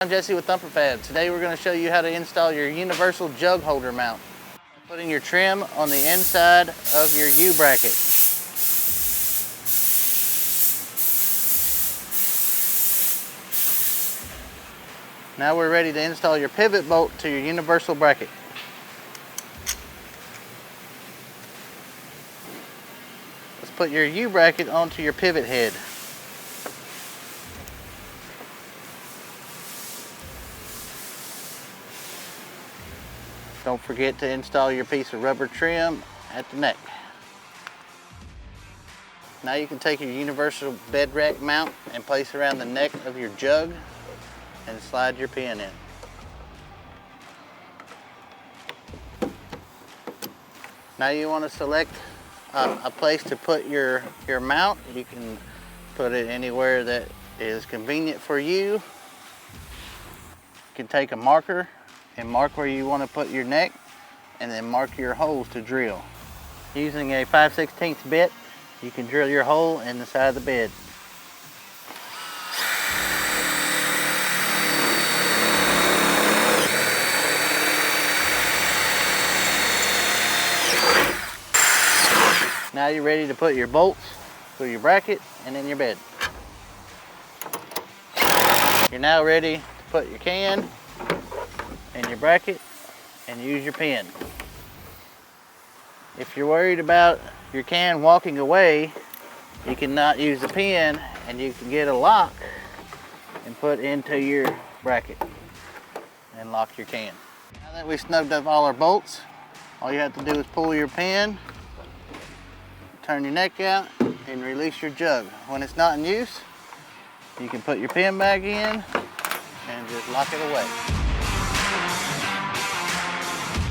I'm Jesse with Thumper. Today we're going to show you how to install your universal jug holder mount. Putting your trim on the inside of your U-bracket. Now we're ready to install your pivot bolt to your universal bracket. Let's put your U-bracket onto your pivot head. Don't forget to install your piece of rubber trim at the neck. Now you can take your universal bed rack mount and place around the neck of your jug and slide your pin in. Now you want to select a place to put your mount. You can put it anywhere that is convenient for you. You can take a marker and mark where you want to put your neck, and then mark your holes to drill. Using a 5/16 bit, you can drill your hole in the side of the bed. Now you're ready to put your bolts through your bracket and in your bed. You're now ready to put your can in your bracket and use your pin. If you're worried about your can walking away, you cannot use the pin, and you can get a lock and put into your bracket and lock your can. Now that we've snugged up all our bolts, all you have to do is pull your pin, turn your neck out, and release your jug. When it's not in use, you can put your pin back in and just lock it away.